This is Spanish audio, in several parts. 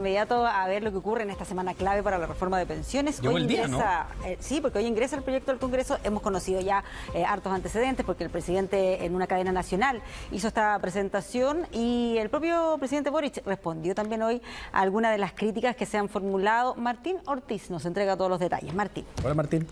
Inmediato a ver lo que ocurre en esta semana clave para la reforma de pensiones. Llegó el día, ¿no? Sí, porque hoy ingresa el proyecto al Congreso. Hemos conocido ya hartos antecedentes porque el presidente en una cadena nacional hizo esta presentación y el propio presidente Boric respondió también hoy a algunas de las críticas que se han formulado. Martín Ortiz nos entrega todos los detalles. Martín. Hola, Martín.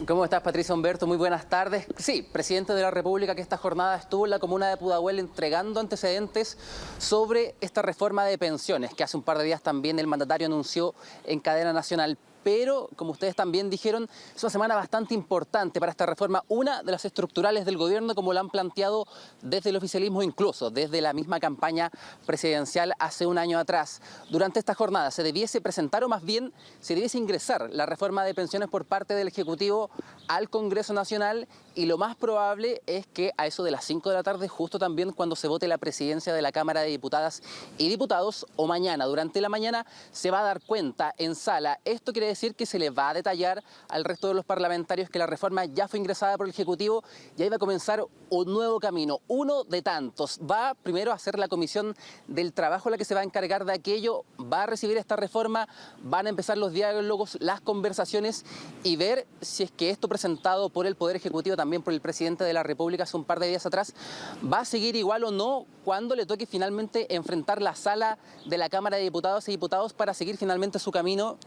¿Cómo estás, Patricia Humberto? Muy buenas tardes. Sí, presidente de la República, que esta jornada estuvo en la comuna de Pudahuel entregando antecedentes sobre esta reforma de pensiones, que hace un par de días también el mandatario anunció en cadena nacional. Pero, como ustedes también dijeron, es una semana bastante importante para esta reforma, una de las estructurales del gobierno, como lo han planteado desde el oficialismo, incluso desde la misma campaña presidencial hace un año atrás. Durante esta jornada se debiese presentar, o más bien se debiese ingresar la reforma de pensiones por parte del Ejecutivo al Congreso Nacional, y lo más probable es que a eso de las 5 de la tarde, justo también cuando se vote la presidencia de la Cámara de Diputadas y Diputados, o mañana, durante la mañana, se va a dar cuenta en sala. Esto quiere decir que se les va a detallar al resto de los parlamentarios que la reforma ya fue ingresada por el Ejecutivo y ahí va a comenzar un nuevo camino, uno de tantos. Va primero a ser la Comisión del Trabajo la que se va a encargar de aquello, va a recibir esta reforma, van a empezar los diálogos, las conversaciones y ver si es que esto presentado por el Poder Ejecutivo, también por el presidente de la República hace un par de días atrás, va a seguir igual o no cuando le toque finalmente enfrentar la sala de la Cámara de Diputados y Diputados para seguir finalmente su camino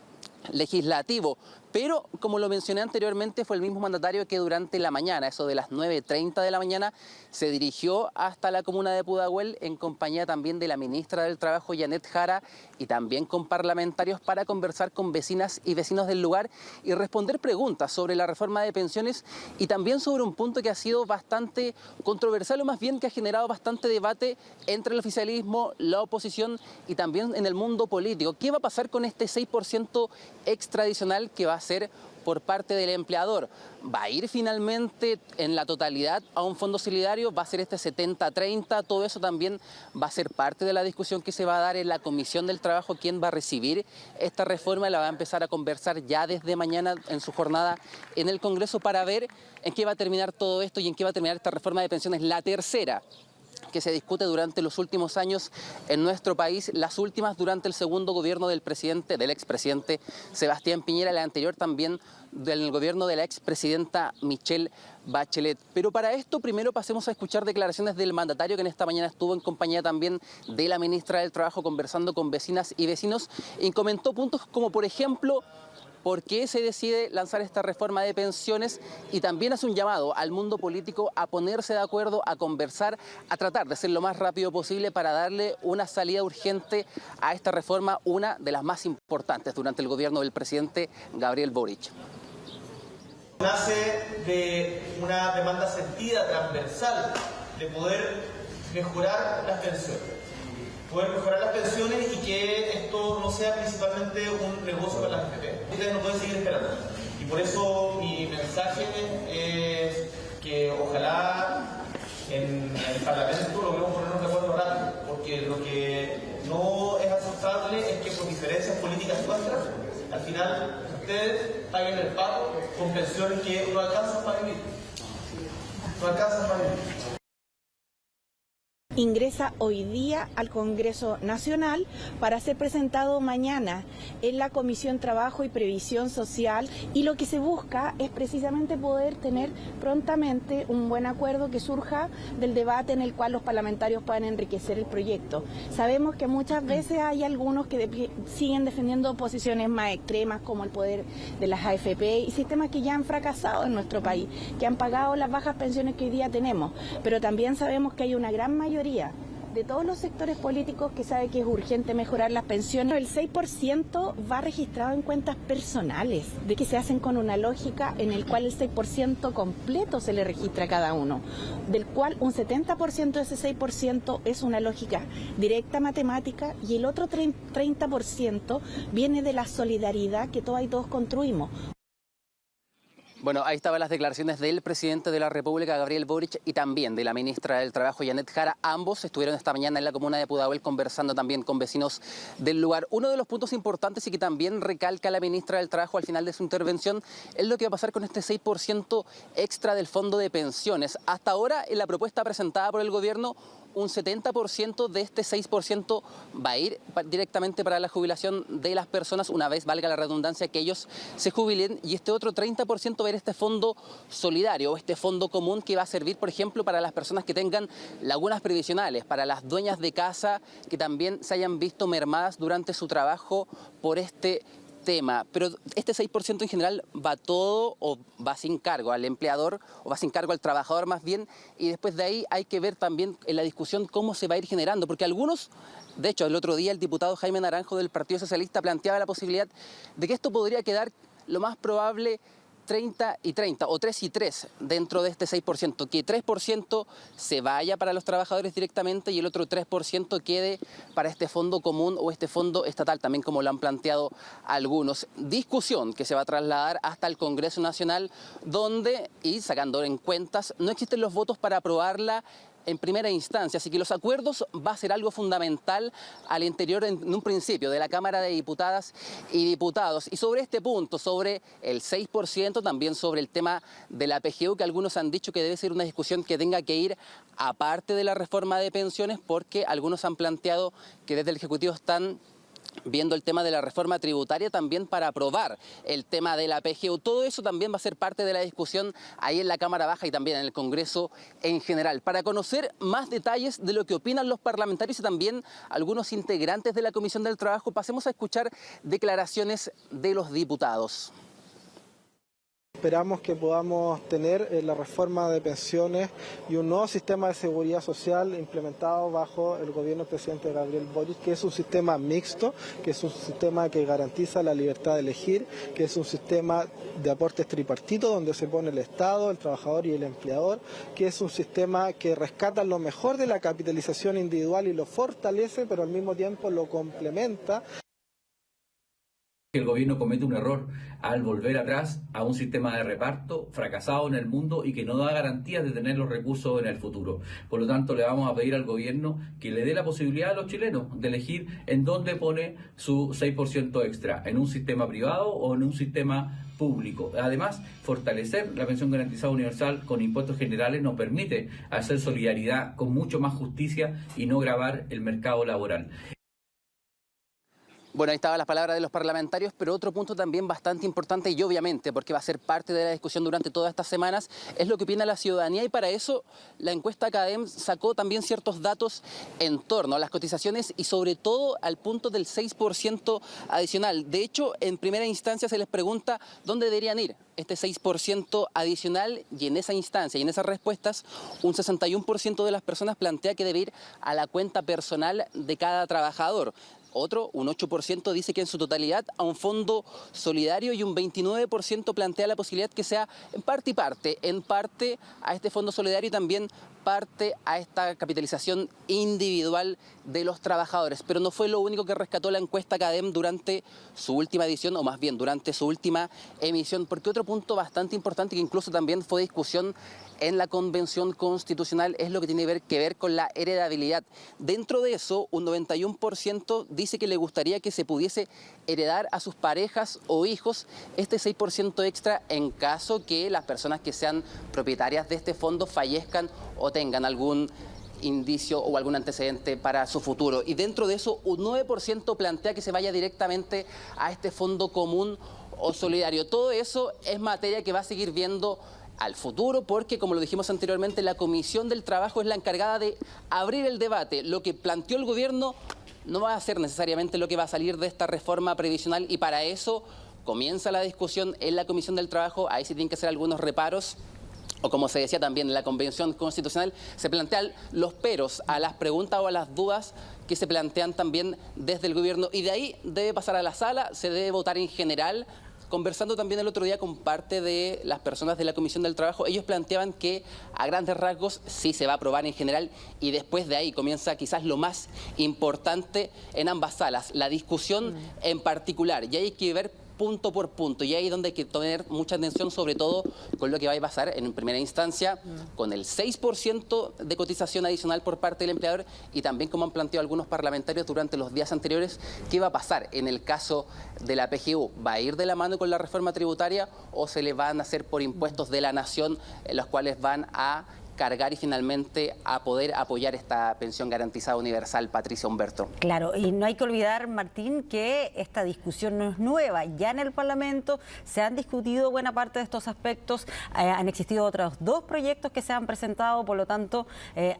legislativo. Pero, como lo mencioné anteriormente, fue el mismo mandatario que durante la mañana, eso de las 9:30 de la mañana, se dirigió hasta la comuna de Pudahuel en compañía también de la ministra del Trabajo, Yanet Jara, y también con parlamentarios para conversar con vecinas y vecinos del lugar y responder preguntas sobre la reforma de pensiones y también sobre un punto que ha sido bastante controversial, o más bien que ha generado bastante debate entre el oficialismo, la oposición y también en el mundo político. ¿Qué va a pasar con este 6% extra adicional que va a ser por parte del empleador? ¿Va a ir finalmente en la totalidad a un fondo solidario? ¿Va a ser este 70-30? Todo eso también va a ser parte de la discusión que se va a dar en la Comisión del Trabajo. ¿Quién va a recibir esta reforma? La va a empezar a conversar ya desde mañana en su jornada en el Congreso para ver en qué va a terminar todo esto y en qué va a terminar esta reforma de pensiones, la tercera que se discute durante los últimos años en nuestro país, las últimas durante el segundo gobierno del expresidente Sebastián Piñera, la anterior también del gobierno de la expresidenta Michelle Bachelet. Pero para esto primero pasemos a escuchar declaraciones del mandatario, que en esta mañana estuvo en compañía también de la ministra del Trabajo conversando con vecinas y vecinos y comentó puntos como, por ejemplo, por qué se decide lanzar esta reforma de pensiones, y también hace un llamado al mundo político a ponerse de acuerdo, a conversar, a tratar de ser lo más rápido posible para darle una salida urgente a esta reforma, una de las más importantes durante el gobierno del presidente Gabriel Boric. Nace de una demanda sentida, transversal, de poder mejorar las pensiones. Y que esto no sea principalmente un negocio para las AFP. Ustedes no pueden seguir esperando. Y por eso mi mensaje es que ojalá en el Parlamento logremos ponernos de acuerdo rápido, porque lo que no es aceptable es que por diferencias políticas nuestras, al final ustedes paguen el pago con pensiones que no alcanzan para vivir. Ingresa hoy día al Congreso Nacional para ser presentado mañana en la Comisión Trabajo y Previsión Social, y lo que se busca es precisamente poder tener prontamente un buen acuerdo que surja del debate en el cual los parlamentarios puedan enriquecer el proyecto. Sabemos que muchas veces hay algunos que siguen defendiendo posiciones más extremas, como el poder de las AFP y sistemas que ya han fracasado en nuestro país, que han pagado las bajas pensiones que hoy día tenemos, pero también sabemos que hay una gran mayoría de todos los sectores políticos que sabe que es urgente mejorar las pensiones. El 6% va registrado en cuentas personales, de que se hacen con una lógica en el cual el 6% completo se le registra a cada uno, del cual un 70% de ese 6% es una lógica directa matemática, y el otro 30% viene de la solidaridad que todas y todos construimos. Bueno, ahí estaban las declaraciones del presidente de la República, Gabriel Boric, y también de la ministra del Trabajo, Yanet Jara. Ambos estuvieron esta mañana en la comuna de Pudahuel conversando también con vecinos del lugar. Uno de los puntos importantes y que también recalca la ministra del Trabajo al final de su intervención es lo que va a pasar con este 6% extra del fondo de pensiones. Hasta ahora, en la propuesta presentada por el gobierno, un 70% de este 6% va a ir directamente para la jubilación de las personas una vez, valga la redundancia, que ellos se jubilen, y este otro 30% va a ir a este fondo solidario o este fondo común que va a servir, por ejemplo, para las personas que tengan lagunas previsionales, para las dueñas de casa que también se hayan visto mermadas durante su trabajo por este tema. Pero este 6% en general va todo o va sin cargo al empleador o va sin cargo al trabajador más bien, y después de ahí hay que ver también en la discusión cómo se va a ir generando, porque algunos, de hecho el otro día el diputado Jaime Naranjo del Partido Socialista planteaba la posibilidad de que esto podría quedar lo más probable 30 y 30 o 3 y 3 dentro de este 6%, que 3% se vaya para los trabajadores directamente y el otro 3% quede para este fondo común o este fondo estatal, también como lo han planteado algunos. Discusión que se va a trasladar hasta el Congreso Nacional, donde, y sacando en cuentas, no existen los votos para aprobarla en primera instancia, así que los acuerdos va a ser algo fundamental al interior en un principio de la Cámara de Diputadas y Diputados. Y sobre este punto, sobre el 6%, también sobre el tema de la PGU, que algunos han dicho que debe ser una discusión que tenga que ir aparte de la reforma de pensiones, porque algunos han planteado que desde el Ejecutivo están viendo el tema de la reforma tributaria también para aprobar el tema de la PGU. Todo eso también va a ser parte de la discusión ahí en la Cámara Baja y también en el Congreso en general. Para conocer más detalles de lo que opinan los parlamentarios y también algunos integrantes de la Comisión del Trabajo, pasemos a escuchar declaraciones de los diputados. Esperamos que podamos tener la reforma de pensiones y un nuevo sistema de seguridad social implementado bajo el gobierno del presidente Gabriel Boric, que es un sistema mixto, que es un sistema que garantiza la libertad de elegir, que es un sistema de aportes tripartitos donde se pone el Estado, el trabajador y el empleador, que es un sistema que rescata lo mejor de la capitalización individual y lo fortalece, pero al mismo tiempo lo complementa. Que el gobierno comete un error al volver atrás a un sistema de reparto fracasado en el mundo y que no da garantías de tener los recursos en el futuro. Por lo tanto, le vamos a pedir al gobierno que le dé la posibilidad a los chilenos de elegir en dónde pone su 6% extra, en un sistema privado o en un sistema público. Además, fortalecer la pensión garantizada universal con impuestos generales nos permite hacer solidaridad con mucho más justicia y no gravar el mercado laboral. Bueno, ahí estaban las palabras de los parlamentarios, pero otro punto también bastante importante y obviamente porque va a ser parte de la discusión durante todas estas semanas es lo que opina la ciudadanía, y para eso la encuesta CADEM sacó también ciertos datos en torno a las cotizaciones y sobre todo al punto del 6% adicional. De hecho, en primera instancia se les pregunta dónde deberían ir este 6% adicional y en esa instancia y en esas respuestas un 61% de las personas plantea que debe ir a la cuenta personal de cada trabajador. Otro, un 8%, dice que en su totalidad a un fondo solidario y un 29% plantea la posibilidad que sea en parte y parte, en parte a este fondo solidario y también parte a esta capitalización individual de los trabajadores. Pero no fue lo único que rescató la encuesta CADEM durante su última edición, o más bien durante su última emisión, porque otro punto bastante importante que incluso también fue discusión en la Convención Constitucional es lo que tiene que ver con la heredabilidad. Dentro de eso, un 91% dice que le gustaría que se pudiese heredar a sus parejas o hijos este 6% extra en caso que las personas que sean propietarias de este fondo fallezcan o tengan algún indicio o algún antecedente para su futuro. Y dentro de eso, un 9% plantea que se vaya directamente a este fondo común o solidario. Todo eso es materia que va a seguir viendo al futuro, porque como lo dijimos anteriormente, la Comisión del Trabajo es la encargada de abrir el debate. Lo que planteó el gobierno no va a ser necesariamente lo que va a salir de esta reforma previsional, y para eso comienza la discusión en la Comisión del Trabajo. Ahí sí tienen que hacer algunos reparos, o como se decía también en la Convención Constitucional, se plantean los peros a las preguntas o a las dudas que se plantean también desde el gobierno, y de ahí debe pasar a la sala, se debe votar en general. Conversando también el otro día con parte de las personas de la Comisión del Trabajo, ellos planteaban que a grandes rasgos sí se va a aprobar en general, y después de ahí comienza quizás lo más importante en ambas salas, la discusión en particular, y hay que ver punto por punto, y ahí es donde hay que tener mucha atención, sobre todo con lo que va a pasar en primera instancia con el 6% de cotización adicional por parte del empleador, y también, como han planteado algunos parlamentarios durante los días anteriores, qué va a pasar en el caso de la PGU. ¿Va a ir de la mano con la reforma tributaria o se le van a hacer por impuestos de la nación, en los cuales van a cargar y finalmente a poder apoyar esta pensión garantizada universal, Patricia Humberto. Claro, y no hay que olvidar, Martín, que esta discusión no es nueva. Ya en el Parlamento se han discutido buena parte de estos aspectos, han existido otros 2 proyectos que se han presentado, por lo tanto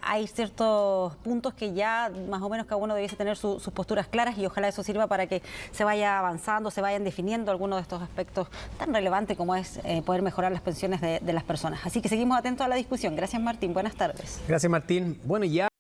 hay ciertos puntos que ya más o menos cada uno debiese tener sus posturas claras y ojalá eso sirva para que se vaya avanzando, se vayan definiendo algunos de estos aspectos tan relevantes como es poder mejorar las pensiones de las personas. Así que seguimos atentos a la discusión. Gracias, Martín. Buenas tardes. Gracias, Martín. Bueno, ya